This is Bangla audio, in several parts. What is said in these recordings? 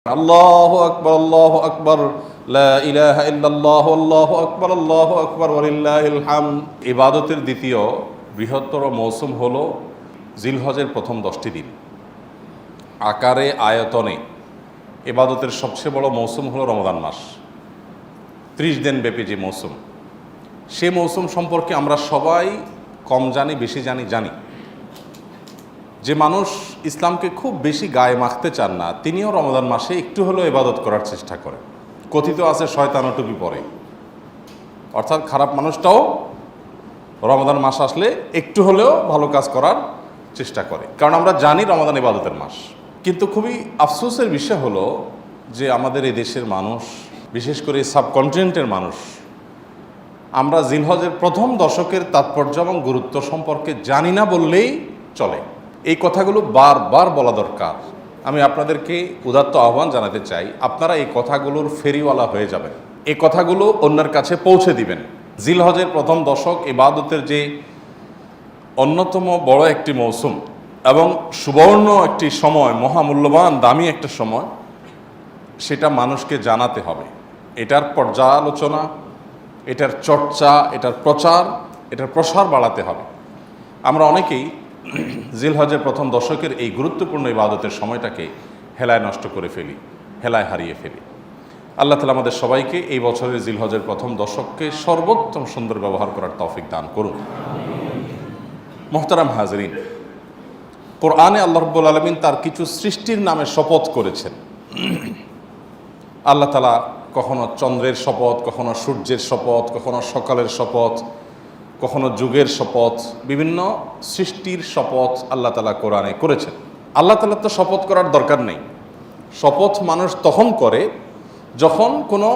আল্লাহু আকবার, আল্লাহু আকবার, লা ইলাহা ইল্লাল্লাহ, আল্লাহু আকবার, আল্লাহু আকবার, ওয়ালিল্লাহিল হামদ। ইবাদতের দ্বিতীয় বৃহত্তর মৌসুম হলো জিলহজের প্রথম 10টি দিন। আকারে আয়তনে ইবাদতের সবচেয়ে বড় মৌসুম হলো রমজান মাস, 30 দিন ব্যাপী যে মৌসুম। সে মৌসুম সম্পর্কে আমরা সবাই কম জানি, বেশি জানি। যে মানুষ ইসলামকে খুব বেশি গায়ে মাখতে চান না, তিনিও রমজান মাসে একটু হলেও ইবাদত করার চেষ্টা করেন। কথিত আছে শয়তানও টুপি পরে, অর্থাৎ খারাপ মানুষটাও রমজান মাস আসলে একটু হলেও ভালো কাজ করার চেষ্টা করে, কারণ আমরা জানি রমজান ইবাদতের মাস। কিন্তু খুবই আফসোসের বিষয় হলো যে আমাদের এই দেশের মানুষ, বিশেষ করে সাবকন্টিনেন্টের মানুষ, আমরা জিলহজের প্রথম দশকের তাৎপর্য এবং গুরুত্ব সম্পর্কে জানি না বললেই চলে। এই কথাগুলো বারবার বলা দরকার। আমি আপনাদেরকে উদাত্ত আহ্বান জানাতে চাই, আপনারা এই কথাগুলোর ফেরিওয়ালা হয়ে যাবেন, এই কথাগুলো অন্যের কাছে পৌঁছে দিবেন। জিলহজের প্রথম দশক ইবাদতের যে অন্যতম বড় একটি মৌসুম এবং সুবর্ণ একটি সময়, মহামূল্যবান দামি একটা সময়, সেটা মানুষকে জানাতে হবে। এটার পর্যালোচনা, এটার চর্চা, এটার প্রচার, এটার প্রসার বাড়াতে হবে। আমরা অনেকেই জিলহজের প্রথম দশকের এই গুরুত্বপূর্ণ ইবাদতের সময়টাকে হেলায় নষ্ট করে ফেলি, হেলায় হারিয়ে ফেলি। আল্লাহ তাআলা আমাদের সবাইকে এই বছরের জিলহজের প্রথম দশককে সর্বোত্তম সুন্দর ব্যবহার করার তৌফিক দান করুন। মোহতারাম হাজরিন, কোরআনে আল্লাহ রাব্বুল আলামিন তার কিছু সৃষ্টির নামে শপথ করেছেন। আল্লাহ তাআলা কখনো চন্দ্রের শপথ, কখনো সূর্যের শপথ, কখনো সকালের শপথ, কখনো যুগের শপথ, বিভিন্ন সৃষ্টির শপথ আল্লাহ তাআলা কোরআনে করেছেন। আল্লাহ তাআলা তো শপথ করার দরকার নেই। শপথ মানুষ তখন করে যখন কোনো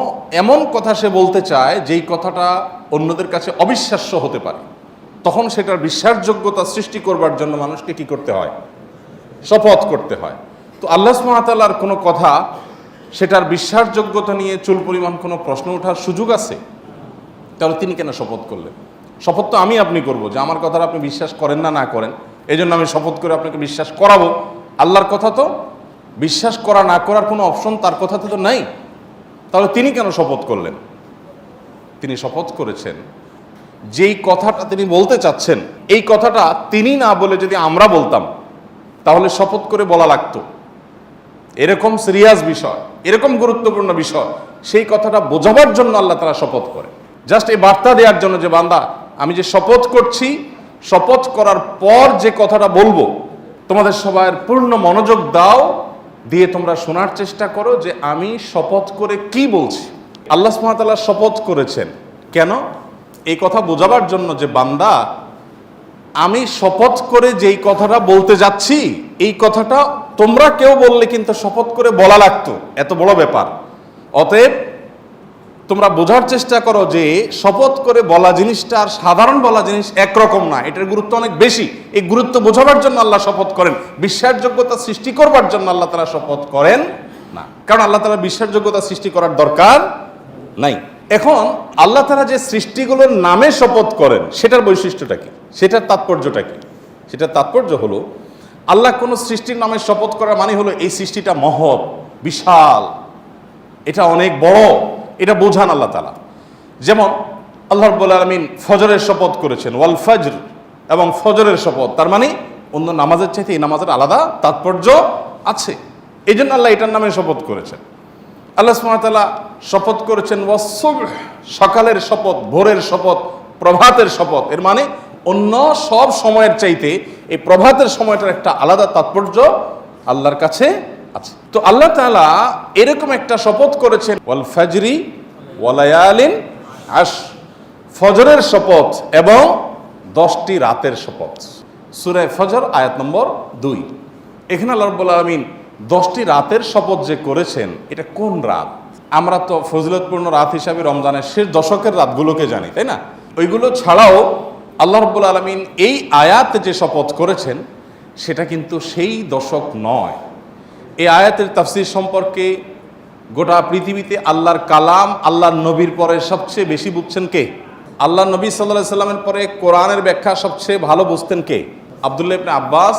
এমন কথা সে বলতে চায় যেই কথাটা অন্যদের কাছে অবিশ্বাস্য হতে পারে, তখন সেটার বিশ্বাসযোগ্যতা সৃষ্টি করবার জন্য মানুষকে কি করতে হয়? শপথ করতে হয়। তো আল্লাহ সুবহানাহু ওয়া তাআলার কোনো কথা, সেটার বিশ্বাসযোগ্যতা নিয়ে চুল পরিমাণ কোনো প্রশ্ন ওঠার সুযোগ আছে? তাহলে তিনি কেন শপথ করলেন? শপথ তো আমি আপনি করবো, যে আমার কথাটা আপনি বিশ্বাস করেন না করেন, এই জন্য আমি শপথ করে আপনাকে বিশ্বাস করাবো। আল্লাহর কথা তো বিশ্বাস করা না করার কোনো অপশন তার কথাতে তো নাই। তাহলে তিনি কেন শপথ করলেন? তিনি শপথ করেছেন যেই কথাটা তিনি বলতে চাচ্ছেন, এই কথাটা তিনি না বলে যদি আমরা বলতাম তাহলে শপথ করে বলা লাগতো। এরকম সিরিয়াস বিষয়, এরকম গুরুত্বপূর্ণ বিষয়, সেই কথাটা বোঝাবার জন্য আল্লাহ তাআলা শপথ করে। জাস্ট এই বার্তা দেওয়ার জন্য যে বান্দা, আমি যে শপথ করছি, শপথ করার পর যে কথাটা বলবো, তোমাদের সবার পূর্ণ মনোযোগ দাও, দিয়ে তোমরা শোনার চেষ্টা করো যে আমি শপথ করে কি বলছি। আল্লাহ সুবহানাহু ওয়া তাআলা শপথ করেছেন কেন? এই কথা বোঝাবার জন্য যে বান্দা, আমি শপথ করে যেই কথাটা বলতে যাচ্ছি, এই কথাটা তোমরা কেউ বললে কিন্তু শপথ করে বলা লাগতো, এত বড় ব্যাপার। অতএব তোমরা বোঝার চেষ্টা করো যে শপথ করে বলা জিনিসটা আর সাধারণ বলা জিনিস একরকম না, এটার গুরুত্ব অনেক বেশি। এই গুরুত্ব বোঝাবার জন্য আল্লাহ শপথ করেন, বিশ্বাসযোগ্যতা সৃষ্টি করবার জন্য আল্লাহ তাআলা শপথ করেন না, কারণ আল্লাহ তাআলা বিশ্বাসযোগ্যতা সৃষ্টি করার দরকার নাই। এখন আল্লাহ তাআলা যে সৃষ্টিগুলোর নামে শপথ করেন, সেটার বৈশিষ্ট্যটা কি, সেটার তাৎপর্যটা কি? সেটার তাৎপর্য হলো, আল্লাহ কোনো সৃষ্টির নামে শপথ করার মানে হলো এই সৃষ্টিটা মহৎ, বিশাল, এটা অনেক বড়, এটা বোঝান আল্লাহ তাআলা। যেমন আল্লাহ রাব্বুল আলামিন ফজরের শপথ করেছেন, ওয়াল ফজর, এবং ফজরের শপথ, তার মানে অন্য নামাজের চাইতে এই নামাজের আলাদা তাৎপর্য আছে, এই জন্য আল্লাহ এটার নামে শপথ করেছেন। আল্লাহ সুবহানাহু ওয়া তাআলা শপথ করেছেন ওয়াস-সুবহ, সকালের শপথ, ভোরের শপথ, প্রভাতের শপথ। এর মানে অন্য সব সময়ের চাইতে এই প্রভাতের সময়টার একটা আলাদা তাৎপর্য আল্লাহর কাছে আছে। তো আল্লাহ তাআলা এরকম একটা শপথ করেছেন, ওয়াল ফাজরি ওয়ালায়ালিন আশর, ফজরের শপথ এবং 10টি রাতের শপথ। সূরা ফজর আয়াত নম্বর 2। এখানে আল্লাহ রাব্বুল আলামিন 10টি রাতের শপথ যে করেছেন, এটা কোন রাত? আমরা তো ফজিলতপূর্ণ রাত হিসাবে রমজানের শেষ দশকের রাতগুলোকে জানি, তাই না? ওইগুলো ছাড়াও আল্লাহ রাব্বুল আলামিন এই আয়াতে যে শপথ করেছেন, সেটা কিন্তু সেই দশক নয়। এই আয়াতের তাফসীর সম্পর্কে গোটা পৃথিবীতে আল্লাহর কালাম, আল্লাহর নবীর পরে সবচেয়ে বেশি বুঝছেন কে? আল্লাহ নবী সাল্লাল্লাহু আলাইহি সাল্লামের পরে কোরআনের ব্যাখ্যা সবচেয়ে ভালো বুঝতেন কে? আব্দুল্লাহ ইবনে আব্বাস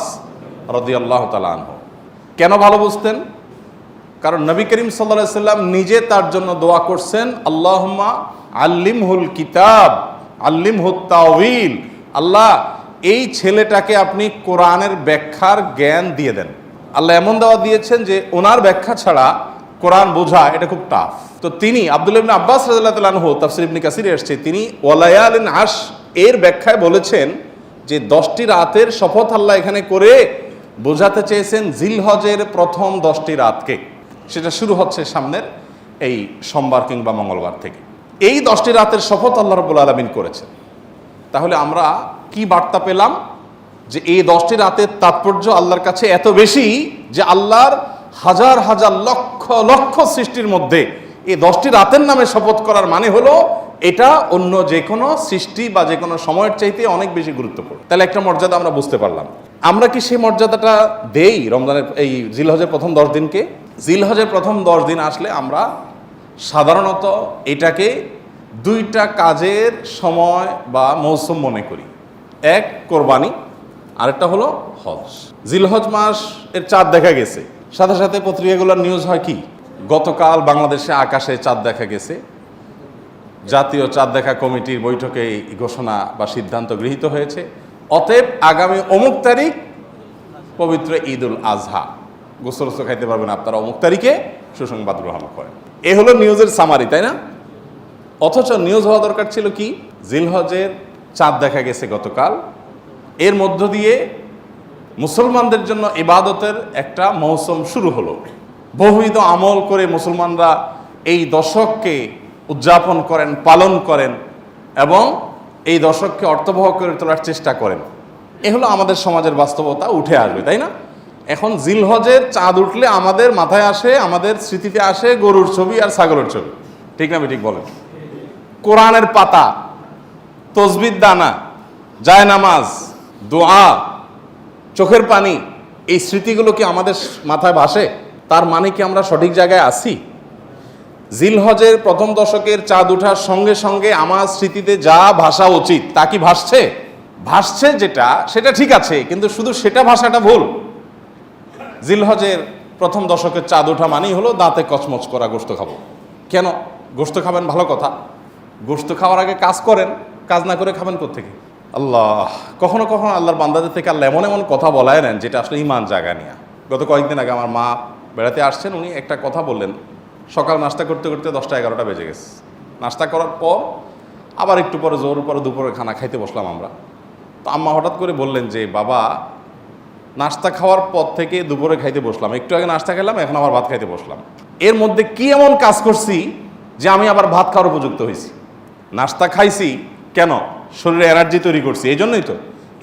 রাদিয়াল্লাহু তাআলা আনহু। কেন ভালো বুঝতেন? কারণ নবী করিম সাল্লাল্লাহু আলাইহি সাল্লাম নিজে তার জন্য দোয়া করছেন, আল্লাহুম্মা আল্লিমহুল কিতাব আল্লিমহুত তাওয়িল, আল্লাহ এই ছেলেটাকে আপনি কোরআনের ব্যাখ্যার জ্ঞান দিয়ে দেন। আল্লাহ এমন দাওয়া দিয়েছেন যে ওনার ব্যাখ্যা ছাড়া কোরআন বোঝা এটা খুব টাফ। তো তিনি আব্দুল্লাহ ইবনে আব্বাস রাদিয়াল্লাহু তাআলা আনহু, তাফসীর ইবনে কাসিরে আসছে, তিনি ওয়ালায়ালিন আশ এর ব্যাখ্যায় বলেছেন যে 10টি রাতের শপথ আল্লাহ এখানে করে বোঝাতে চেয়েছেন জিলহজের প্রথম 10টি রাতকে। সেটা শুরু হচ্ছে সামনের এই সোমবার কিংবা মঙ্গলবার থেকে। এই 10টি রাতের শপথ আল্লাহ রাব্বুল আলামিন করেছেন। তাহলে আমরা কি বার্তা পেলাম? যে এই 10টি রাতের তাৎপর্য আল্লাহর কাছে এত বেশি যে আল্লাহর হাজার হাজার লক্ষ লক্ষ সৃষ্টির মধ্যে এই 10টি রাতের নামে শপথ করার মানে হলো এটা অন্য যে কোনো সৃষ্টি বা যে কোনো সময়ের চাইতে অনেক বেশি গুরুত্বপূর্ণ। তাহলে একটা মর্যাদা আমরা বুঝতে পারলাম। আমরা কি সেই মর্যাদাটা দেই রমজানের এই জিলহজের প্রথম 10 দিনকে? জিলহজের প্রথম 10 দিন আসলে আমরা সাধারণত এটাকে 2টা কাজের সময় বা মৌসুম মনে করি। এক কোরবানি, আরেকটা হলো হজ। জিলহজ মাস এর চাঁদ দেখা গেছে, সাথে সাথে পত্রিকাগুলোর নিউজ হয় কি, গতকাল বাংলাদেশে আকাশে চাঁদ দেখা গেছে। জাতীয় চাঁদ দেখা কমিটির বৈঠকে এই ঘোষণা বা সিদ্ধান্ত গৃহীত হয়েছে। অতএব আগামী অমুক তারিখ পবিত্র ঈদুল আজহা, গোসল খাইতে পারবেন আপনারা অমুক তারিখে, সুসংবাদ গ্রহণ করেন। এ হলো নিউজের সামারি, তাই না? অথচ নিউজ হওয়া দরকার ছিল কি, জিলহজের চাঁদ দেখা গেছে গতকাল, এর মধ্য দিয়ে মুসলমানদের জন্য ইবাদতের একটা মৌসুম শুরু হলো। বহুবিধ আমল করে মুসলমানরা এই দশককে উদযাপন করেন, পালন করেন এবং এই দশককে অর্থবহ করে তোলার চেষ্টা করেন। এ হলো আমাদের সমাজের বাস্তবতা, উঠে আসবে, তাই না? এখন জিলহজের চাঁদ উঠলে আমাদের মাথায় আসে, আমাদের স্মৃতিতে আসে গরুর ছবি আর ছাগলের ছবি, ঠিক না? ঠিক বলেন। কোরআনের পাতা, তসবির দানা, জায়নামাজ, দোয়া, চোখের পানি, এই স্মৃতিগুলো কি আমাদের মাথায় ভাসে? তার মানে কি আমরা সঠিক জায়গায় আছি? জিলহজের প্রথম দশকের চাঁদ ওঠার সঙ্গে সঙ্গে আমার স্মৃতিতে যা ভাসা উচিত তা কি ভাসছে? ভাসছে যেটা, সেটা ঠিক আছে, কিন্তু শুধু সেটা ভাষাটা ভুল। জিলহজের প্রথম দশকের চাঁদ ওঠা মানেই হলো দাঁতে কচমচ করা গোশত খাবো। কেন গোশত খাবেন? ভালো কথা। গোশত খাওয়ার আগে কাজ করেন, কাজ না করে খাবেন কোত্থেকে? আল্লাহ, কখনো কখনো আল্লাহর বান্দাদের থেকে আল্লাহ এমন এমন কথা বলায় নেন যেটা আসলে ইমান জায়গা নিয়ে। গত কয়েকদিন আগে আমার মা বেড়াতে আসছেন, উনি একটা কথা বললেন। সকাল নাস্তা করতে করতে 10টা-11টা বেজে গেছে। নাস্তা করার পর আবার একটু পরে জোর পরে দুপুরে খানা খাইতে বসলাম আমরা। তো আম্মা হঠাৎ করে বললেন যে, বাবা নাস্তা খাওয়ার পর থেকে দুপুরে খাইতে বসলাম, একটু আগে নাস্তা খেলাম, এখন আবার ভাত খাইতে বসলাম। এর মধ্যে কি এমন কাজ করছি যে আমি আবার ভাত খাওয়ার উপযুক্ত হয়েছি? নাস্তা খাইছি কেন? শরীরে এনার্জি তৈরি করছি, এই জন্যই তো।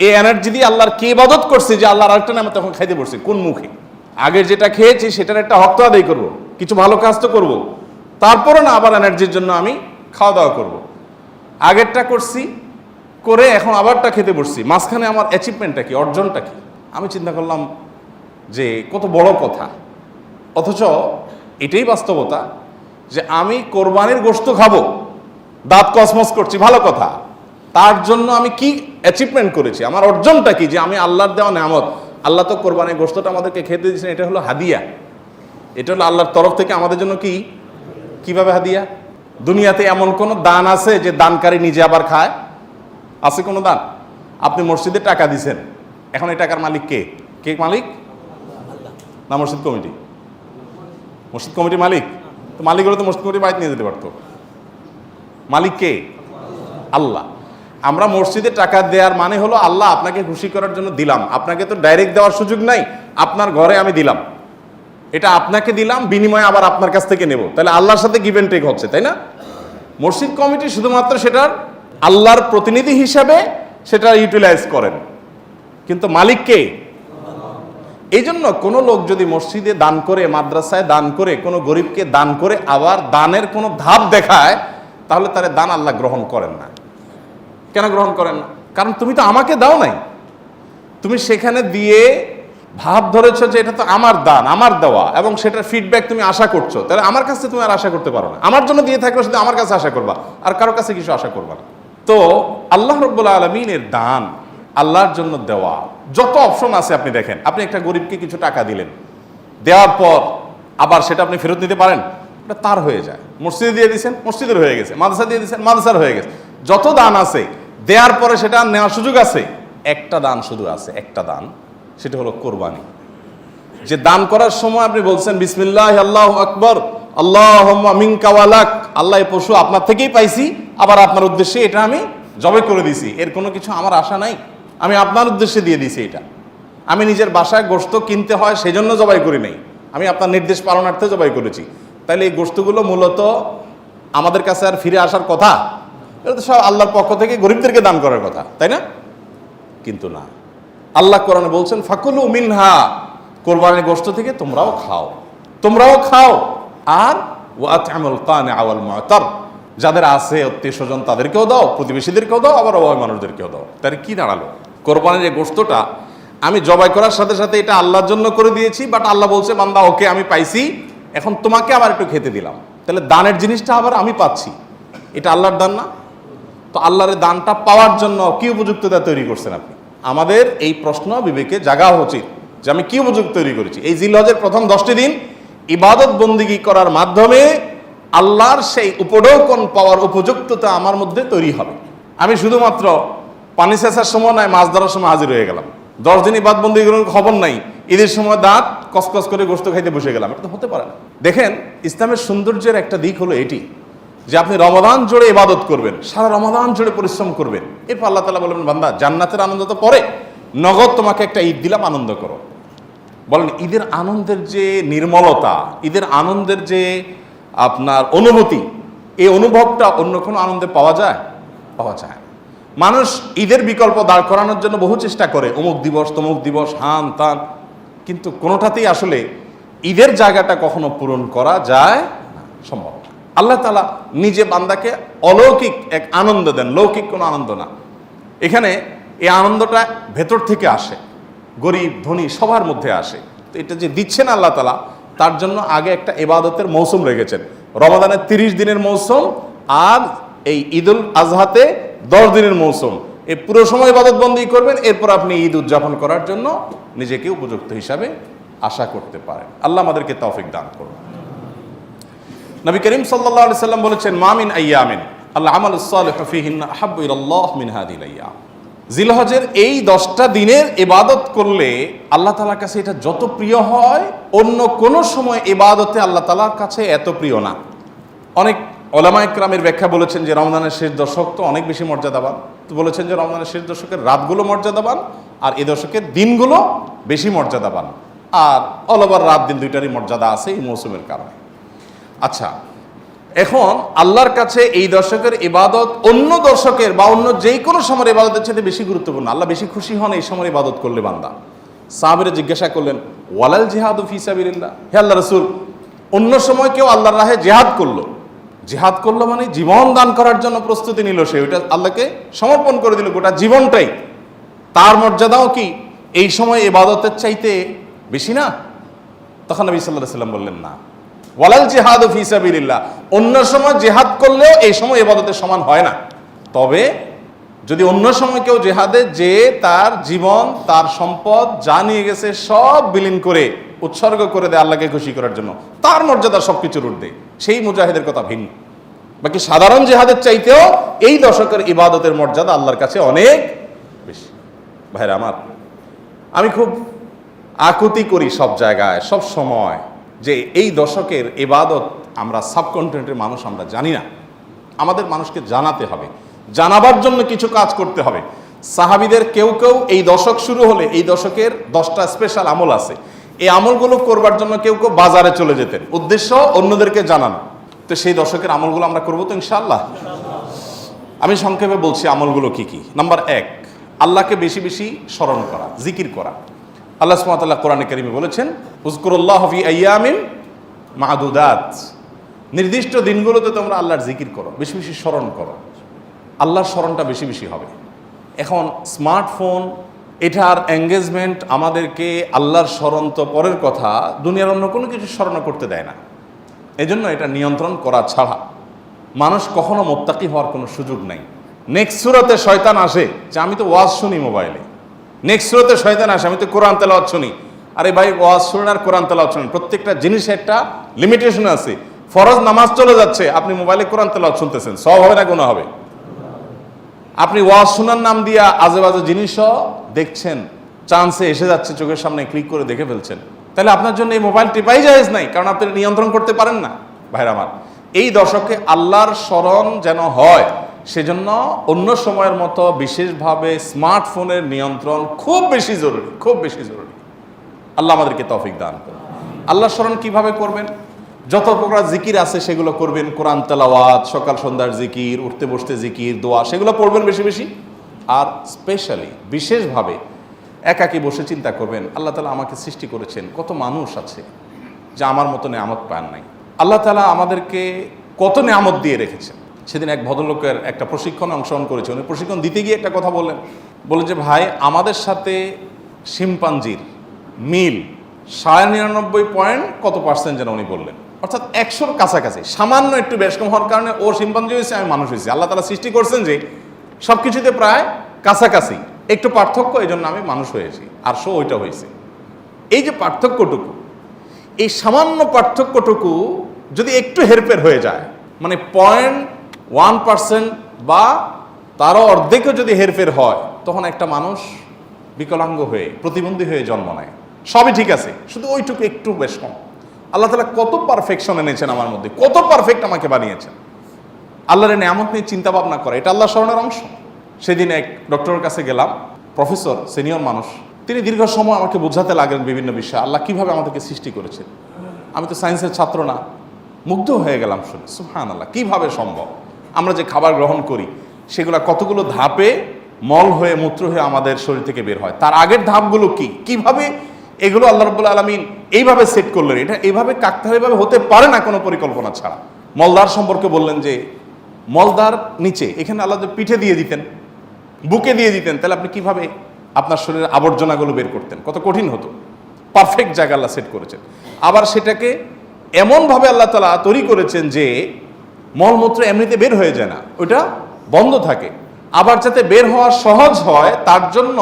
এই এনার্জি দিয়ে আল্লাহর কে ইবাদত করছি যে আল্লাহর আরেকটা নামে তখন খাইতে বসছি? কোন মুখে? আগের যেটা খেয়েছি সেটার একটা হক তো আদায় করবো, কিছু ভালো কাজ তো করবো, তারপরে না আবার এনার্জির জন্য আমি খাওয়া দাওয়া করব। আগেরটা করছি, করে এখন আবারটা খেতে বসছি, মাঝখানে আমার অ্যাচিভমেন্টটা কি, অর্জনটা কি? আমি চিন্তা করলাম যে কত বড় কথা। অথচ এটাই বাস্তবতা যে আমি কোরবানির গোশত খাবো, দাঁত কসমস করছি, ভালো কথা। তার জন্য আমি কি অ্যাচিভমেন্ট করেছি, আমার অর্জনটা কি? যে আমি আল্লাহর দেওয়া নেয়ামত। আল্লাহ তো কোরবানির গোশতটা আমাদেরকে খেতে দিয়েছেন, এটা হলো হাদিয়া, এটা হলো আল্লাহর তরফ থেকে আমাদের জন্য। কি কিভাবে হাদিয়া? দুনিয়াতে এমন কোনো দান আছে যে দানকারী নিজে আবার খায়? আছে কোনো দান? আপনি মসজিদে টাকা দিছেন, এখন এই টাকার মালিক কে? কে মালিক? না মসজিদ কমিটি? মসজিদ কমিটি মালিক? তো মালিক হলে তো মসজিদ কমিটি বাইরে নিয়ে যেতে পারতো। মালিক কে? আল্লাহ। আমরা মসজিদে টাকা দেওয়ার মানে হলো আল্লাহ আপনাকে খুশি করার জন্য দিলাম, আপনাকে তো ডাইরেক্ট দেওয়ার সুযোগ নাই, আপনার ঘরে আমি দিলাম, এটা আপনাকে দিলাম, বিনিময়ে আবার আপনার কাছ থেকে নেব, তাহলে আল্লাহর সাথে গিভ এন্ড টেক হচ্ছে, তাই না? মসজিদ কমিটি শুধুমাত্র সেটার আল্লাহর প্রতিনিধি হিসাবে সেটা ইউটিলাইজ করেন, কিন্তু মালিক কে? এই জন্য কোনো লোক যদি মসজিদে দান করে, মাদ্রাসায় দান করে, কোনো গরিবকে দান করে আবার দানের কোনো ধাপ দেখায়, তাহলে তার দান আল্লাহ গ্রহণ করেন না। কেন গ্রহণ করেন না? কারণ তুমি তো আমাকে দাও নাই, তুমি সেখানে দিয়ে ভাব ধরেছো যে এটা তো আমার দান, আমার দেওয়া, এবং সেটার ফিডব্যাক তুমি আশা করছো, তাহলে আমার কাছে তুমি আর আশা করতে পারো না। আমার জন্য দিয়ে থাকলে শুধু আমার কাছে আশা করবা, আর কারো কাছে কিছু আশা করবা না। তো আল্লাহ রাব্বুল আলামিনের দান, আল্লাহর জন্য দেওয়া, যত অপশন আছে আপনি দেখেন। আপনি একটা গরিবকে কিছু টাকা দিলেন, দেওয়ার পর আবার সেটা আপনি ফেরত নিতে পারেন? এটা তার হয়ে যায়। মসজিদে দিয়ে দিয়েছেন, মসজিদের হয়ে গেছে। মাদ্রাসা দিয়ে দিয়েছেন, মাদ্রাসার হয়ে গেছে। যত দান আছে দেওয়ার পরে সেটা নেওয়ার সুযোগ আছে। একটা দান শুধু আছে, একটা দান, সেটা হলো কোরবানি। যে দান করার সময় আপনি বলছেন বিসমিল্লাহ আল্লাহু আকবার আল্লাহুম্মা মিনকা ওয়া লাক, আল্লাহ এই পশু আপনার থেকেই পাইছি, আবার আপনার উদ্দেশ্যে এটা আমি জবাই করে দিছি, এর কোনো কিছু আমার আশা নাই, আমি আপনার উদ্দেশ্যে দিয়ে দিছি। এটা আমি নিজের বাসায় গোশত কিনতে হয় সেজন্য জবাই করি নাই, আমি আপনার নির্দেশ পালনার্থে জবাই করেছি। তাহলে এই গোশতগুলো মূলত আমাদের কাছে আর ফিরে আসার কথা? এটা তো সব আল্লাহর পক্ষ থেকে গরিবদেরকে দান করার কথা, তাই না? কিন্তু না, আল্লাহ কোরআনে বলছেন ফাকুলু মিনহা, কোরবানির গোশত থেকে তোমরাও খাও, তোমরাও খাও। আর ওয়াতআমুল কানিআ ওয়াল মু'তার, যাদের আছে আত্মীয় স্বজন তাদেরকেও দাও, প্রতিবেশীদেরকেও দাও, আবার অভাবী মানুষদেরকেও দাও। তার কি দাঁড়ালো? কোরবানির এই গোশতটা আমি জবাই করার সাথে সাথে এটা আল্লাহর জন্য করে দিয়েছি, বাট আল্লাহ বলছে বান্দা ওকে আমি পাইছি, এখন তোমাকে আবার একটু খেতে দিলাম। তাহলে দানের জিনিসটা আবার আমি পাচ্ছি, এটা আল্লাহর দান না? তো আল্লাহর দানটা পাওয়ার জন্য কি উপযুক্ততা তৈরি করছেন আপনি? আমাদের এই প্রশ্ন বিবেকে জাগা উচিত যে আমি কি উপযুক্ত তৈরি করেছি। এই জিলহজের প্রথম 10টি দিন ইবাদত বন্দিগি করার মাধ্যমে আল্লাহর সেই উপঢৌকন পাওয়ার উপযুক্ততা আমার মধ্যে তৈরি হবে। আমি শুধুমাত্র পানি সেচার সময় নয়, মাছ ধরার সময় হাজির হয়ে গেলাম, 10 দিন ইবাদত বন্দিগির খবর নাই, ঈদের সময় দাঁত কসকস করে গোশত খাইতে বসে গেলাম, এটা তো হতে পারে না। দেখেন, ইসলামের সৌন্দর্যের একটা দিক হলো এটি যে আপনি রমাদান জুড়ে ইবাদত করবেন, সারা রমাদান জুড়ে পরিশ্রম করবেন, এরপর আল্লাহ তাআলা বলবেন বান্দা জান্নাতের আনন্দ তো পরে, নগদ তোমাকে একটা ঈদ দিলাম, আনন্দ করো। বলেন ঈদের আনন্দের যে নির্মলতা, ঈদের আনন্দের যে আপনার অনুভূতি, এই অনুভবটা অন্য কোনো আনন্দে পাওয়া যায়? পাওয়া যায় না। মানুষ ঈদের বিকল্প দাঁড় করানোর জন্য বহু চেষ্টা করে, অমুক দিবস তমুক দিবস, হান তান, কিন্তু কোনোটাতেই আসলে ঈদের জায়গাটা কখনো পূরণ করা যায় না, সম্ভব না। আল্লাহ তাআলা নিজে বান্দাকে অলৌকিক এক আনন্দ দেন, লৌকিক কোনো আনন্দ না। এখানে এই আনন্দটা ভেতর থেকে আসে, গরিব ধনী সবার মধ্যে আসে। তো এটা যে দিচ্ছেন আল্লাহ তাআলা, তার জন্য আগে একটা ইবাদতের মৌসুম রেখেছেন। রমাদানের 30 দিনের মৌসুম, আর এই ঈদুল আজহাতে 10 দিনের মৌসুম। এই পুরো সময় ইবাদত বন্দী করবেন, এরপর আপনি ঈদ উদযাপন করার জন্য নিজেকে উপযুক্ত হিসাবে আশা করতে পারেন। আল্লাহ আমাদেরকে তৌফিক দান করুন। নবী করিম সাল্লাল্লাহু আলাইহি সাল্লাম বলেছেন মা মিন আইয়ামিন আল আমালুস সালিহু ফীহিন্না আহাব্বু ইলাল্লাহ মিন হাযিহিল আইয়াম। জিলহজের এই 10টা দিনের ইবাদত করলে আল্লাহ তাআলার কাছে এটা যত প্রিয় হয়, অন্য কোনো সময় ইবাদতে আল্লাহ তাআলার কাছে এত প্রিয় না। অনেক উলামা ইকরামের ব্যাখ্যা বলেছেন যে রমজানের শেষ দশক তো অনেক বেশি মর্যাদাবান, তো বলেছেন যে রমজানের শেষ দশকের রাতগুলো মর্যাদাবান, আর এই দশকের দিনগুলো বেশি মর্যাদাবান, আর অল ওভার রাত দিন দুইটারই মর্যাদা আছে এই মৌসুমের কারণে। আচ্ছা, এখন আল্লাহর কাছে এই দশকের ইবাদত অন্য দশকের বা অন্য যে কোনো সময়ের ইবাদতের চেয়ে বেশি গুরুত্বপূর্ণ। আল্লাহ বেশি খুশি হন এই সময় ইবাদত করলে বান্দা। সাহাবীরা জিজ্ঞাসা করলেন ওয়ালাল জিহাদু ফি সাবিলিল্লাহ, হে আল্লাহ রাসূল, অন্য সময় কেউ আল্লাহর রাহে জিহাদ করলো, জিহাদ করলো মানে জীবন দান করার জন্য প্রস্তুতি নিল, সে ওইটা আল্লাহকে সমর্পণ করে দিল গোটা জীবনটাই, তার মর্যাদাও কি এই সময় ইবাদতের চাইতে বেশি না? তখন নবী সাল্লাল্লাহু আলাইহি ওয়াসাল্লাম বললেন না, ওয়ালাল জিহাদু ফি সাবিলিল্লাহ, অন্য সময় জিহাদ করলেও এই সময় ইবাদতের সমান হয় না। তবে যদি অন্য সময় কেউ জিহাদে যে তার জীবন তার সম্পদ যা নিয়ে গেছে সব বিলীন করে উৎসর্গ করে দেয় আল্লাহকে খুশি করার জন্য, তার মর্যাদা সবকিছুর ঊর্ধ্বে, সেই মুজাহিদের কথা ভিন্ন। বাকি সাধারণ জিহাদের চাইতেও এই দশকের ইবাদতের মর্যাদা আল্লাহর কাছে অনেক বেশি। ভাইরা আমার, আমি খুব আকুতি করি সব জায়গায় সব সময় যে এই দশকের ইবাদত আমরা সাবকন্টিনেন্টের মানুষ আমরা জানি না। আমাদের মানুষকে জানাতে হবে, জানাবার জন্য কিছু কাজ করতে হবে। সাহাবীদের কেউ কেউ এই দশক শুরু হলে এই দশকের 10টা স্পেশাল আমল আছে, এই আমলগুলো করবার জন্য কেউ কেউ বাজারে চলে যেতেন, উদ্দেশ্য অন্যদেরকে জানানো। তো সেই দশকের আমলগুলো আমরা করবো তো ইনশাআল্লাহ। আমি সংক্ষেপে বলছি আমলগুলো কি কি। নাম্বার 1, আল্লাহকে বেশি বেশি স্মরণ করা, জিকির করা। আল্লাহ সুবহানাহু ওয়া তাআলা কোরআনে কারীমে বলেছেন উযকুরুল্লাহ ফি আইয়ামিন মা'দুদাত, নির্দিষ্ট দিনগুলোতে তোমরা আল্লাহর জিকির করো, বেশি বেশি স্মরণ করো, আল্লাহর স্মরণটা বেশি বেশি হবে। এখন স্মার্টফোন এটার এঙ্গেজমেন্ট আমাদেরকে আল্লাহর স্মরণ তো পরের কথা, দুনিয়ার অন্য কোনো কিছু স্মরণ করতে দেয় না। এজন্য এটা নিয়ন্ত্রণ করা ছাড়া মানুষ কখনো মুত্তাকি হওয়ার কোনো সুযোগ নাই। নেক্সট সূরাতে শয়তান আসে যে আমি তো ওয়াজ শুনি মোবাইলে, নেক্সট সূরাতে শয়তান আসে আমি তো কোরআন তেলাওয়াত শুনি, আরে ভাই ওয়াজ শুনেন আর কোরআন তেলাওয়াত শুনেন, প্রত্যেকটা জিনিসে একটা লিমিটেশন আছে। ফরজ নামাজ চলে যাচ্ছে, আপনি মোবাইলে কোরআন তেলাওয়াত শুনতেছেন, সব হবে না গুনাহ হবে? আপনি ওয়াজ শোনার নাম দিয়া আজে বাজে জিনিসও দেখছেন, চান্সে এসে যাচ্ছে চোখের সামনে, ক্লিক করে দেখে ফেলছেন, তাহলে আপনার জন্য এই মোবাইল টিপাই জায়েজ নাই, কারণ আপনি নিয়ন্ত্রণ করতে পারেন না। ভাইরা আমার, এই দশকে আল্লাহর স্মরণ যেন হয়, সেজন্য অন্য সময়ের মতো বিশেষভাবে স্মার্টফোনের নিয়ন্ত্রণ খুব বেশি জরুরি, খুব বেশি জরুরি। আল্লাহ আমাদেরকে তৌফিক দান করুন। আল্লাহর স্মরণ কিভাবে করবেন? যত প্রকার জিকির আছে সেগুলো করবেন, কোরআন তেলাওয়াত, সকাল সন্ধ্যার জিকির, উঠতে বসতে জিকির, দোয়া, সেগুলো পড়বেন বেশি বেশি। আর স্পেশালি বিশেষভাবে একাকী বসে চিন্তা করবেন, আল্লাহ তাআলা আমাকে সৃষ্টি করেছেন, কত মানুষ আছে যা আমার মতো নেয়ামত পান নাই, আল্লাহ তাআলা আমাদেরকে কত নেয়ামত দিয়ে রেখেছেন। সেদিন এক ভদ্রলোকের একটা প্রশিক্ষণে অংশগ্রহণ করেছে, উনি প্রশিক্ষণ দিতে গিয়ে একটা কথা বললেন যে ভাই, আমাদের সাথে শিম্পাঞ্জির মিল 99.9 কত পার্সেন্ট যেন উনি বললেন, অর্থাৎ 100-র কাছাকাছি, সামান্য একটু বেশ কম হওয়ার কারণে ও শিম্পাঞ্জি হয়েছে, আমি মানুষ হয়েছি। আল্লাহ তাআলা সৃষ্টি করছেন যে সব কিছুতে প্রায় কাছাকাছি, একটু পার্থক্য, এই জন্য আমি মানুষ হয়েছি, আর সো ওইটা হয়েছে। এই যে পার্থক্যটুকু, এই সামান্য পার্থক্যটুকু যদি একটু হেরফের হয়ে যায়, মানে 0.1% বা তারও অর্ধেকও যদি হেরফের হয়, তখন একটা মানুষ বিকলাঙ্গ হয়ে, প্রতিবন্ধী হয়ে জন্ম নেয়। সবই ঠিক আছে, শুধু ওইটুকু একটু বেশ কম। আল্লাহ তাআলা কত পারফেকশন এনেছেন আমার মধ্যে, কত পারফেক্ট আমাকে বানিয়েছেন। আল্লাহর নেয়ামত নিয়ে চিন্তা ভাবনা করে, এটা আল্লাহ স্মরণের অংশ। সেদিন এক ডক্টরের কাছে গেলাম, প্রফেসর, সিনিয়র মানুষ, তিনি দীর্ঘ সময় আমাকে বোঝাতে লাগলেন বিভিন্ন বিষয়, আল্লাহ কিভাবে আমাদেরকে সৃষ্টি করেছেন। আমি তো সায়েন্সের ছাত্র না, মুগ্ধ হয়ে গেলাম শুনে, সুবহানাল্লাহ, কিভাবে সম্ভব? আমরা যে খাবার গ্রহণ করি সেগুলো কতগুলো ধাপে মল হয়ে, মূত্র হয়ে আমাদের শরীর থেকে বের হয়, তার আগের ধাপগুলো কি, কিভাবে এগুলো আল্লাহ রাব্বুল আলামিন এইভাবে সেট করলেন। এটা এইভাবে কাকতালীয়ভাবে হতে পারে না কোনো পরিকল্পনা ছাড়া। মলদার সম্পর্কে বললেন যে মলদার নিচে, এখানে আল্লাহ পিঠে দিয়ে দিতেন, বুকে দিয়ে দিতেন, তাহলে আপনি কিভাবে আপনার শরীরের আবর্জনাগুলো বের করতেন? কত কঠিন হতো। পারফেক্ট জায়গা আল্লাহ সেট করেছেন। আবার সেটাকে এমনভাবে আল্লাহ তাআলা তৈরি করেছেন যে মলমূত্র এমনিতে বের হয়ে যায় না, ওইটা বন্ধ থাকে। আবার যাতে বের হওয়া সহজ হয়, তার জন্য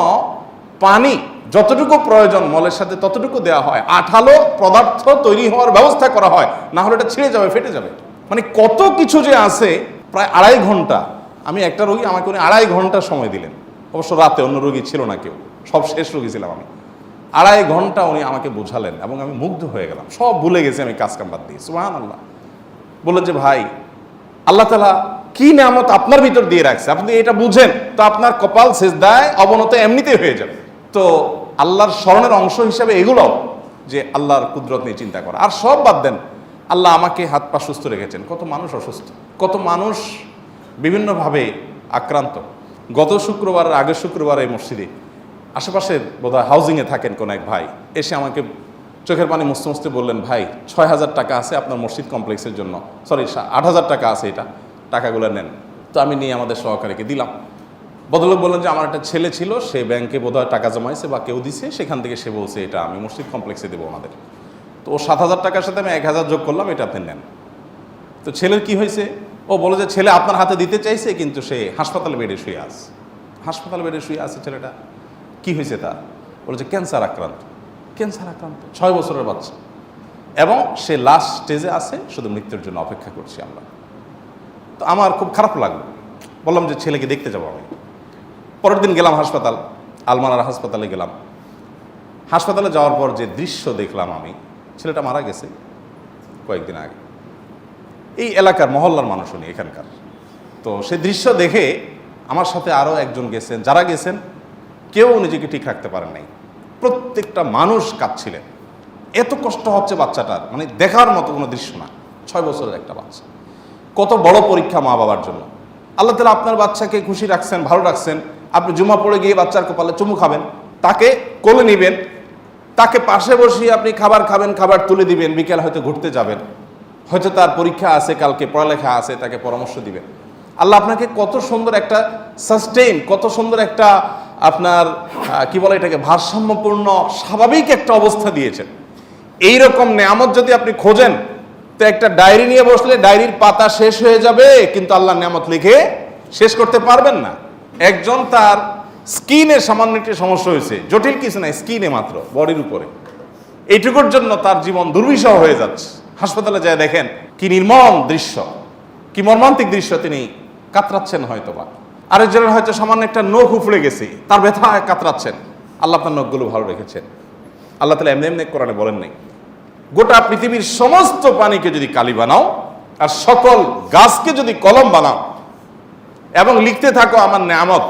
পানি যতটুকু প্রয়োজন মলের সাথে ততটুকু দেওয়া হয়, আঠালো পদার্থ তৈরি হওয়ার ব্যবস্থা করা হয়, না হলে এটা ছিঁড়ে যাবে, ফেটে যাবে। মানে কত কিছু যে আছে। প্রায় 2.5 ঘন্টা, আমি একটা রোগী, আমাকে উনি 2.5 ঘন্টা সময় দিলেন। অবশ্য রাতে, অন্য রোগী ছিল না কেউ, সব শেষ রোগী ছিলাম আমি। 2.5 ঘন্টা উনি আমাকে বোঝালেন এবং আমি মুগ্ধ হয়ে গেলাম, সব ভুলে গেছি আমি কাজ কাম বাদ দিয়ে। সুবহানাল্লাহ। বললেন যে ভাই, আল্লাহ তাআলা কি নিয়ামত আপনার ভিতর দিয়ে রাখছে, আপনি এটা বুঝেন তো আপনার কপাল সিজদায় অবনত এমনিতেই হয়ে যাবে। তো আল্লাহর স্মরণের অংশ হিসাবে এগুলো, যে আল্লাহর কুদরত নিয়ে চিন্তা করা। আর সব বাদ দেন, আল্লাহ আমাকে হাত পা সুস্থ রেখেছেন, কত মানুষ অসুস্থ, কত মানুষ বিভিন্নভাবে আক্রান্ত। গত শুক্রবারের আগের শুক্রবার এই মসজিদে আশেপাশের বোধহয় হাউজিংয়ে থাকেন কোন এক ভাই, এসে আমাকে চোখের পানি মুছতে মুছতে বললেন, ভাই 6,000 টাকা আছে আপনার মসজিদ কমপ্লেক্সের জন্য, সরি 8,000 টাকা আছে, এটা টাকাগুলো নেন। তো আমি নিয়ে আমাদের সহকারীকে দিলাম। ভদ্রলোক বললেন যে আমার একটা ছেলে ছিল, সে ব্যাংকে বোধহয় টাকা জমাইছে বা কেউ দিছে, সেখান থেকে সে বলছে এটা আমি মসজিদ কমপ্লেক্সে দেবো ওনাদের। তো ও 7,000 টাকার সাথে আমি 1,000 যোগ করলাম, এটা আপনি নেন। তো ছেলের কি হয়েছে? ও বলে যে ছেলে আপনার হাতে দিতে চাইছে, কিন্তু সে হাসপাতালে বেডে শুয়ে আছে। হাসপাতালে বেডে শুয়ে আছে ছেলেটা। কি হয়েছে তার? বলে যে ক্যান্সার আক্রান্ত। ক্যান্সার আক্রান্ত, 6 বছরের বাচ্চা, এবং সে লাস্ট স্টেজে আছে, শুধু মৃত্যুর জন্য অপেক্ষা করছি আমরা। তো আমার খুব খারাপ লাগলো, বললাম যে ছেলেকে দেখতে যাবো আমি। পরের দিন গেলাম হাসপাতাল, আলমারার হাসপাতালে গেলাম। হাসপাতালে যাওয়ার পর যে দৃশ্য দেখলাম আমি, ছেলেটা মারা গেছে কয়েকদিন আগে। এই এলাকার মহল্লার মানুষ উনি, এখানকার। তো সেই দৃশ্য দেখে আমার সাথে আরও একজন গেছেন, যারা গেছেন কেউ নিজেকে ঠিক রাখতে পারেন নাই। প্রত্যেকটা মানুষ কাঁদছিলেন, এত কষ্ট হচ্ছে বাচ্চাটার, মানে দেখার মতো কোনো দৃশ্য না। 6 বছরের একটা বাচ্চা, কত বড় পরীক্ষা মা বাবার জন্য। আল্লাহ তাআলা আপনার বাচ্চাকে খুশি রাখছেন, ভালো রাখছেন, আপনি জুমা পড়ে গিয়ে বাচ্চার কপালে চুমু খাবেন, তাকে কোলে নেবেন, তাকে পাশে বসিয়ে আপনি খাবার খাবেন, খাবার তুলে দিবেন, বিকেল হয়তো ঘুরতে যাবেন, হয়তো তার পরীক্ষা আছে, কালকে পড়ালেখা আছে, তাকে পরামর্শ দিবেন। আল্লাহ আপনাকে কত সুন্দর একটা সাস্টেইন, কত সুন্দর একটা আপনার কি বলে এটাকে, ভারসাম্যপূর্ণ স্বাভাবিক একটা অবস্থা দিয়েছেন। এইরকম নেয়ামত যদি আপনি খোঁজেন, তো একটা ডায়েরি নিয়ে বসলে ডায়েরির পাতা শেষ হয়ে যাবে, কিন্তু আল্লাহর নেয়ামত লিখে শেষ করতে পারবেন না। একজন তার স্কিনে সামান্য একটি সমস্যা হয়েছে, জটিল কিছু নাই, স্কিনে মাত্র, বডির উপরে এইটুকুর জন্য তার জীবন দুর্বিষহ হয়ে যাচ্ছে। হাসপাতালে যায় দেখেন কি নির্মম দৃশ্য, কি মর্মান্তিক দৃশ্য, তিনি কাতরাচ্ছেন হয়তোবা। আরেকজনের হয়তো সামান্য একটা নখ উপড়ে গেছে, তার ব্যথায় কাতরাচ্ছেন। আল্লাহ আপনার নখগুলো ভালো রেখেছেন। আল্লাহ তাআলা এমনি এমনি কোরআনে বলেন নাই, গোটা পৃথিবীর সমস্ত পানিকে যদি কালি বানাও আর সকল গাছকে যদি কলম বানাও এবং লিখতে থাকো আমার নেয়ামত,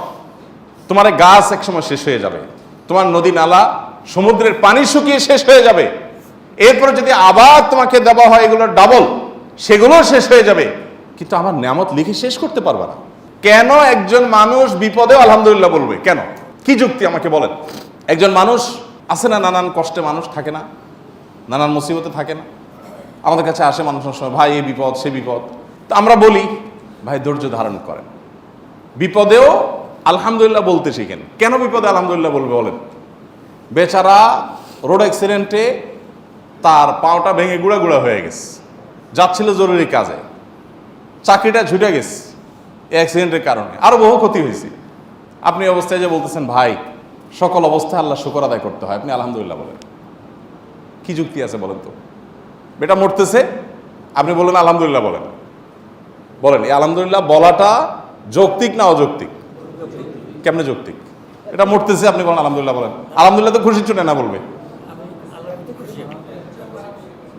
তোমার গাছ একসময় শেষ হয়ে যাবে, তোমার নদী নালা সমুদ্রের পানি শুকিয়ে শেষ হয়ে যাবে, এরপরে যদি আবার তোমাকে দেওয়া হয় এগুলোর ডাবল, সেগুলো শেষ হয়ে যাবে, কিন্তু আমার নেয়ামত লিখে শেষ করতে পারবে না। কেন একজন মানুষ বিপদে আলহামদুলিল্লাহ বলবে? কেন? কি যুক্তি আমাকে বলেন। একজন মানুষ আছে না, নানান কষ্টে মানুষ থাকে না, নানান মুসিবতে থাকে না, আমাদের কাছে আসে মানুষের সময়, ভাই এই বিপদ সে বিপদ, তো আমরা বলি ভাই ধৈর্য ধারণ করেন, বিপদেও আলহামদুলিল্লাহ বলতে শিখেন। কেন বিপদে আলহামদুলিল্লাহ বলবে বলেন? বেচারা রোড অ্যাক্সিডেন্টে তার পাওটা ভেঙে গুঁড়া গুঁড়া হয়ে গেছে, যাচ্ছিল জরুরি কাজে, চাকরিটা ছুটে গেছে এই অ্যাক্সিডেন্টের কারণে, আরো বহু ক্ষতি হয়েছে। আপনি অবস্থায় যে বলতেছেন ভাই সকল অবস্থায় আল্লাহ শুকর আদায় করতে হয়, আপনি আলহামদুলিল্লাহ বলেন, কি যুক্তি আছে বলেন তো? বেটা মরতেছে, আপনি বলেন আলহামদুলিল্লাহ বলেন, বলেন এই আলহামদুলিল্লাহ বলাটা যৌক্তিক না অযৌক্তিক? কেমনে যৌক্তিক? এটা মরতেছে, আপনি বলেন আলহামদুলিল্লাহ বলেন, আলহামদুলিল্লাহ তো খুশি চুনে না বলবে,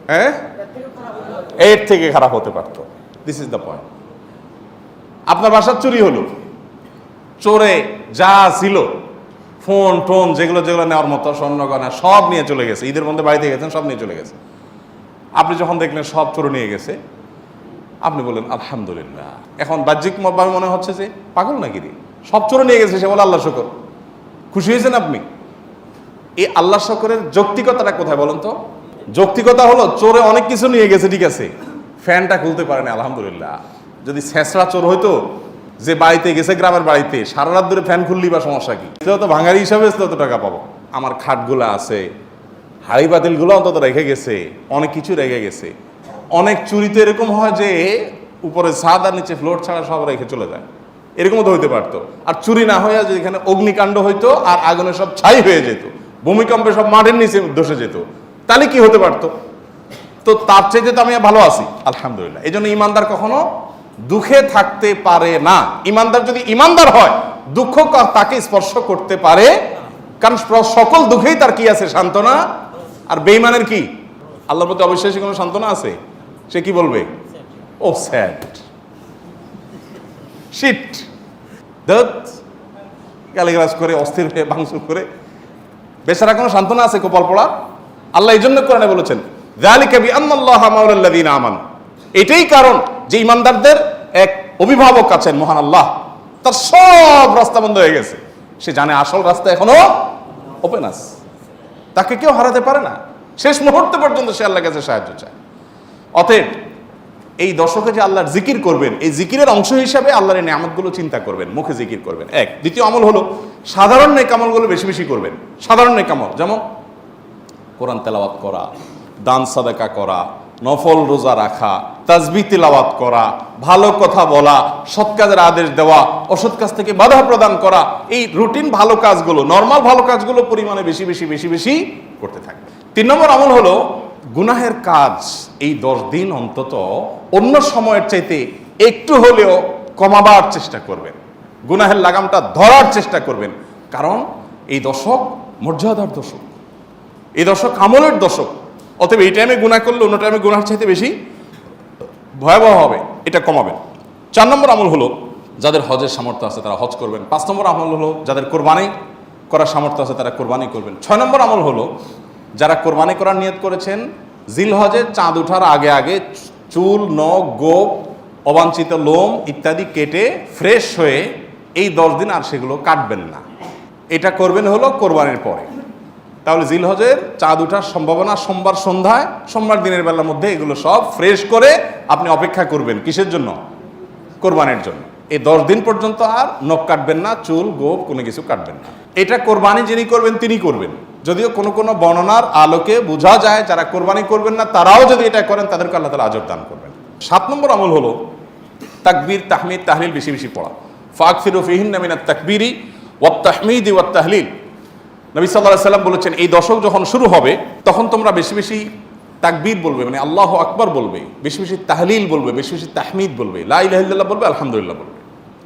হ্যাঁ এর থেকে খারাপ হতে পারত। This is the point. আপনার বাসার চুরি হলো, চোরে যা ছিল ফোন টোন যেগুলো যেগুলো নেওয়ার মতো স্বর্ণ গয়না সব নিয়ে চলে গেছে, ঈদের মধ্যে বাড়িতে গেছেন সব নিয়ে চলে গেছে। আপনি যখন দেখলেন সব চোর নিয়ে গেছে, আপনি বললেন আলহামদুলিল্লাহ। এখন বাহ্যিকভাবে মনে হচ্ছে যে পাগল নাকি রে, সব চোর নিয়ে গেছে, সে বলে আল্লাহ শুকর। খুশি হয়েছেন আপনি? এই আল্লাহ শুকরের যৌক্তিকতাটা কোথায় বলেন তো? যৌক্তিকতা হলো চোরে অনেক কিছু নিয়ে গেছে, ঠিক আছে, ফ্যানটা খুলতে পারেনি আলহামদুলিল্লাহ। যদি ছেঁচড়া চোর হইতো যে বাড়িতে গেছে, গ্রামের বাড়িতে সারা রাত ধরে ফ্যান খুললি বা সমস্যা কি, তো ভাঙারি হিসাবে তত টাকা পাবো। আমার খাটগুলো আছে, হাড়ি বাতিলগুলো অন্তত রেখে গেছে, অনেক কিছু রেখে গেছে। অনেক চুরিতে এরকম হয় যে উপরে ছাদ আর নিচে ফ্লোর ছাড়া সব রেখে চলে যায়, এরকমও তো হইতে পারতো। আর চুরি না হয়ে যে এখানে অগ্নিকাণ্ড হইতো আর আগুনে সব ছাই হয়ে যেত, ভূমিকম্পে সব মাটির নিচে ধসে যেত, তাহলে কি হতে পারতো? তো তার চাইতে তো আমি ভালো আছি আলহামদুলিল্লাহ। এই জন্য ইমানদার কখনো দুঃখে থাকতে পারে না। ইমানদার যদি ইমানদার হয়, দুঃখ তাকে স্পর্শ করতে পারে, কারণ সকল দুঃখেই তার কি আছে? সান্ত্বনা। আর বেঈমানের কি? আল্লাহর প্রতি অবিশ্বাসী কোনো সান্ত্বনা আছে? সে কি বলবে? ও স্যাড শিট, দত গালিগালাজ করে অস্থির হয়ে ভাঙচুর করে বেচারা কোনো সান্ত্বনা আছে কপাল পড়া? আল্লাহ এই জন্য কোরআনে বলেছেন যালিকা বিআন্নাল্লাহা মাওলাল্লাযীনা আমানু, এটাই কারণ যে ইমানদারদের এক অভিভাবক আছেন মহান আল্লাহ, তার সব রাস্তা বন্ধ হয়ে গেছে, সে জানে আসল রাস্তা এখনো ওপেন আছে, তাকে কেউ হারাতে পারে না, শেষ মুহূর্ত পর্যন্ত সে আল্লাহর কাছে সাহায্য চায়। অতএব এই দশকে যে আল্লাহর জিকির করবেন, এই জিকিরের অংশ হিসাবে আল্লাহর এই নিয়ামতগুলো চিন্তা করবেন, মুখে জিকির করবেন। এক। দ্বিতীয় আমল হলো সাধারণ নেক আমলগুলো বেশি বেশি করবেন। সাধারণ নেক আমল যেমন কোরআন তেলাওয়াত করা, দান সাদাকা করা, নফল রোজা রাখা, তাসবিহ তিলাওয়াত করা, ভালো কথা বলা, সৎ কাজের আদেশ দেওয়া, অসৎ কাজ থেকে বাধা প্রদান করা, এই রুটিন ভালো কাজগুলো, নর্মাল ভালো কাজগুলো পরিমাণে বেশি বেশি বেশি বেশি করতে থাকবে। 3 নম্বর আমল হলো গুনাহের কাজ এই 10 দিন অন্তত অন্য সময়ের চাইতে একটু হলেও কমাবার চেষ্টা করবেন, গুনাহের লাগামটা ধরার চেষ্টা করবেন। কারণ এই দশক মর্যাদার দশক, এই দশক আমলের দশক। অতএব এই টাইমে গুনাহ করলে অন্য টাইমে গুনাহের চাইতে বেশি ভয়াবহ হবে, এটা কমাবেন। 4 নম্বর আমল হলো যাদের হজের সামর্থ্য আছে তারা হজ করবেন। 5 নম্বর আমল হলো যাদের কোরবানি করার সামর্থ্য আছে তারা কোরবানি করবেন। 6 নম্বর আমল হলো যারা কোরবানি করার নিয়ত করেছেন জিলহজে চাঁদ ওঠার আগে আগে চুল, নখ, গোপ, অবাঞ্ছিত লোম ইত্যাদি কেটে ফ্রেশ হয়ে এই 10 দিন আর সেগুলো কাটবেন না, এটা করবেন হলো কোরবানির পরে। তাহলে জিলহজের চাঁদ ওঠার সম্ভাবনা সোমবার সন্ধ্যায়, সোমবার দিনের বেলার মধ্যে এগুলো সব ফ্রেশ করে আপনি অপেক্ষা করবেন কিসের জন্য? কোরবানির জন্য। এই 10 দিন পর্যন্ত আর নখ কাটবেন না, চুল গোপ কোনো কিছু কাটবেন না। এটা কোরবানি যিনি করবেন তিনি করবেন। যদিও কোনো কোনো বর্ণনার আলোকে বোঝা যায় যারা কোরবানি করবেন না তারাও যদি এটা করেন তাদেরকে আল্লাহ তাআলা আজর দান করবেন। 7 নম্বর আমল হলো তাকবীর, তাহমিদ, তাহলিল বেশি বেশি পড়া। ফাকফিরু ফিহিন্না মিনাত তাকবীরি ওয়াত তাহমিদি ওয়াত তাহলিল। নবী সাল্লাল্লাহু আলাইহি সাল্লাম বলেছেন এই দশক যখন শুরু হবে তখন তোমরা বেশি বেশি তাকবীর বলবে, মানে আল্লাহু আকবার বলবে, বেশি বেশি তাহলিল বলবে, বেশি বেশি তাহমিদ বলবে, লা ইলাহা ইল্লাল্লাহ বলবে, আলহামদুলিল্লাহ বলবে।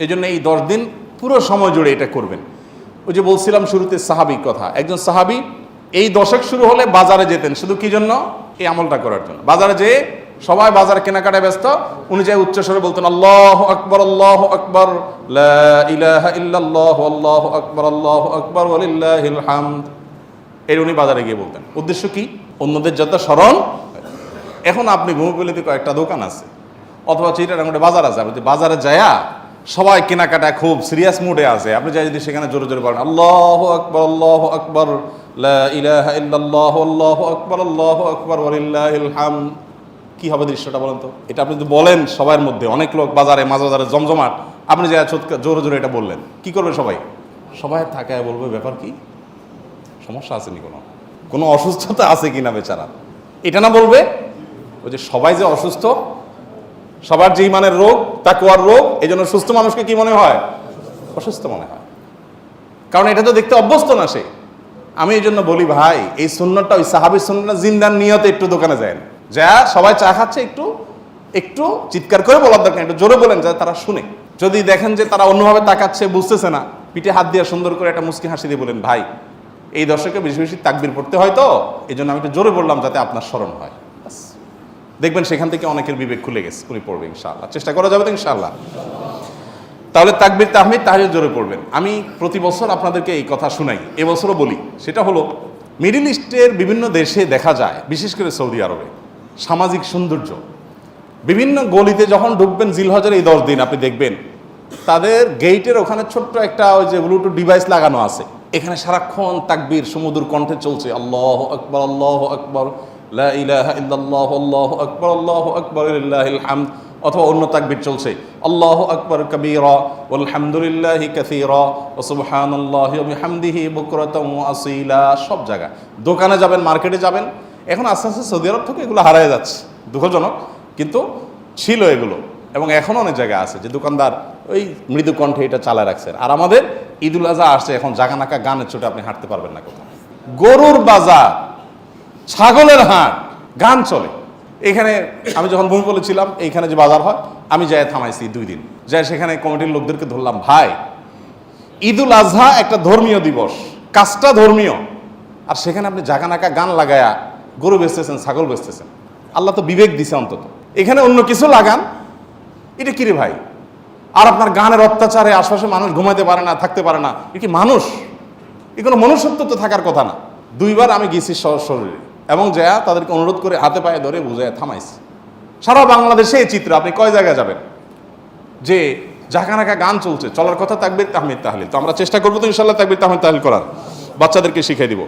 এই জন্য এই 10 দিন পুরো সময় জুড়ে এটা করবেন। ওই যে বলছিলাম শুরুতে সাহাবীর কথা, একজন সাহাবী এই দশক শুরু হলে বাজারে যেতেন, শুধু কি জন্য? এই আমলটা করার জন্য। বাজারে যেয়ে সবাই বাজারে কেনাকাটায় ব্যস্ত, উনি যাই উচ্চস্বরে বলতেন আল্লাহু আকবার, আল্লাহু আকবার, লা ইলাহা ইল্লাল্লাহু, আল্লাহু আকবার, আল্লাহু আকবার, ওয়ালিল্লাহিল হামদ। এর উনি বাজারে গিয়ে বলতেন। উদ্দেশ্য কি? অন্যদের যাতে স্মরণ। এখন আপনি ভূমিপল্লীতে কয়েকটা দোকান আছে অথবা চিটাগাঙ্গে বাজার আছে, আপনি বাজারে যায়া সবাই কেনাকাটায় খুব সিরিয়াস মুডে আছে, আপনি যাই যদি সেখানে জোরে জোরে বলেন আল্লাহু আকবার, আল্লাহু আকবার, লা ইলাহা ইল্লাল্লাহু, আল্লাহু আকবার, আল্লাহু আকবার, ওয়ালিল্লাহিল হামদ, কি হবে দৃশ্যটা বলেন তো? এটা আপনি যদি বলেন সবার মধ্যে, অনেক লোক বাজারে, মাঝ বাজারে জমজমাট, আপনি যাই জোরে জোরে এটা বললেন, কি করবে সবাই? সবাই থাকায় বলবে ব্যাপার কি, সমস্যা আছে নি, কোনো অসুস্থতা আছে কিনা বেচারা, এটা না বলবে। ওই যে সবাই যে অসুস্থ, সবার যে ইমানের রোগ, তাকওয়ার রোগ, এই জন্য সুস্থ মানুষকে কি মনে হয়? অসুস্থ মনে হয়, কারণ এটা তো দেখতে অভ্যস্ত না সে। আমি এই জন্য বলি ভাই, এই সুন্নতটা ওই সাহাবীর সুন্নতটা জিন্দার নিয়তে একটু দোকানে যায়, যা সবাই চা খাচ্ছে একটু একটু চিৎকার করে বলার দরকার, একটু জোরে বলেন যাতে তারা শুনে। যদি দেখেন যে তারা অন্যভাবে তাকাচ্ছে, বুঝতেছে না, পিঠে হাত দিয়ে সুন্দর করে একটা মুচকি হাসি দিয়ে বলেন ভাই এই দর্শকে বেশি বেশি তাকবীর পড়তে হয়, তো এই জন্য আমি একটু জোরে বললাম যাতে আপনার স্মরণ হয়। দেখবেন সেখান থেকে অনেকের বিবেক খুলে গেছে, উনি পড়বে ইনশাআল্লাহ। চেষ্টা করা যাবে তো ইনশাআল্লাহ। তাহলে তাকবীর তাহমিদ তাহলিল জোরে পড়বেন। আমি প্রতি বছর আপনাদেরকে এই কথা শুনাই, এবছরও বলি। সেটা হলো মিডল ইস্টের বিভিন্ন দেশে দেখা যায়, বিশেষ করে সৌদি আরবে, সামাজিক সৌন্দর্য। বিভিন্ন গলিতে যখন ঢুকবেন জিলহজের এই 10 দিন, আপনি দেখবেন তাদের গেইটের ওখানে ছোট্ট একটা ওই যে ব্লুটুথ ডিভাইস লাগানো আছে, এখানে সারাক্ষণ তাকবীর সুমধুর কণ্ঠে চলছে, আল্লাহু আকবার, আল্লাহু আকবার, লা ইলাহা ইল্লাল্লাহু, আল্লাহু আকবার, আল্লাহু আকবার, লিল্লাহিল হামদ। অথবা অন্য তাকবীর চলছে, আল্লাহু আকবার কাবীরা ওয়ালহামদুলিল্লাহি কাসীরা ওয়া সুবহানাল্লাহি ওয়া বিহামদিহি বুকরাতান ওয়া আসীলা। সব জায়গা, দোকানে যাবেন, মার্কেটে যাবেন, এখন আস্তে আস্তে সৌদি আরব থেকে এগুলো হারিয়ে যাচ্ছে, দুঃখজনক, কিন্তু ছিল এগুলো। এবং এখনও অনেক জায়গা আছে যে দোকানদার ওই মৃদু কণ্ঠে এটা চালায় রাখছেন। আর আমাদের ঈদুল আজহা আসছে, এখন জাগানাকা গানের চোটে আপনি হাঁটতে পারবেন না কোথাও। গরুর বাজার, ছাগলের হাট, গান চলে। এখানে আমি যখন ভূমিপল্লী ছিলাম, এইখানে যে বাজার হয়, আমি যাই থামাইছি 2 দিন, যাই সেখানে কমিটির লোকদেরকে ধরলাম, ভাই ঈদুল আজহা একটা ধর্মীয় দিবস, কাজটা ধর্মীয়, আর সেখানে আপনি জাগানাকা গান লাগায়া গরু বেচতেছেন, ছাগল বেচতেছেন। আল্লাহ তো বিবেক দিছে অন্তত, এখানে অন্য কিছু লাগান, এটা কিরে ভাই? আর আপনার গানের অত্যাচারে আশপাশে মানুষ ঘুমাইতে পারে না, থাকতে পারে না, এ কি মানুষ? এ কোনো মনুষ্যত্ব তো থাকার কথা না। 2 বার আমি গেছি শরীরে, এবং যা তাদেরকে অনুরোধ করে হাতে পায়ে ধরে বুঝায় থামাইছি। সারা বাংলাদেশে এই চিত্র, আপনি কয় জায়গায় যাবেন যে জাকানাকা গান চলছে, চলার কথা তাকবীর তাহমিদ তাহলিল। তো আমরা চেষ্টা করবো তো ইনশাআল্লাহ তাকবীর তাহমিদ তাহলিল করার, বাচ্চাদেরকে শিখিয়ে দিব।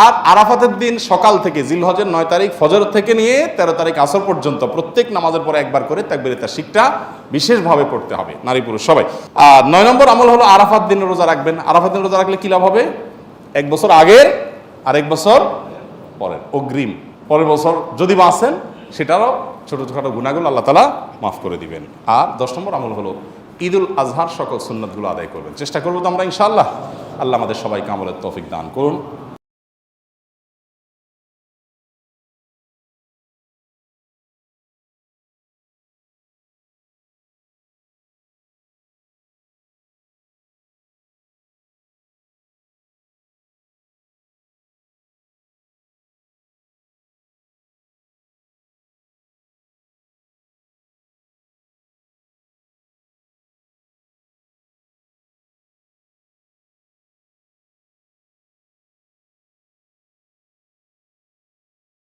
আর আরাফাতের দিন সকাল থেকে, জিলহজের 9 তারিখ ফজর থেকে নিয়ে 13 তারিখ আসর পর্যন্ত প্রত্যেক নামাজের পরে একবার করে তাকবীরে তাশরিকটা বিশেষভাবে পড়তে হবে, নারী পুরুষ সবাই। আর 9 নম্বর আমল হলো আরাফাত দিন রোজা রাখবেন। আরাফাত দিন রোজা রাখলে কি লাভ হবে? 1 বছর আগের আর 1 বছর পরের অগ্রিম, পরের বছর যদি বাঁচেন সেটারও ছোটোখাটো গুনাহগুলো আল্লাহ তাআলা মাফ করে দিবেন। আর 10 নম্বর আমল হলো ঈদুল আজহার সকল সুন্নতগুলো আদায় করবেন। চেষ্টা করবো তো আমরা ইনশাআল্লাহ। আল্লাহ আমাদের সবাইকে আমলের তৌফিক দান করুন।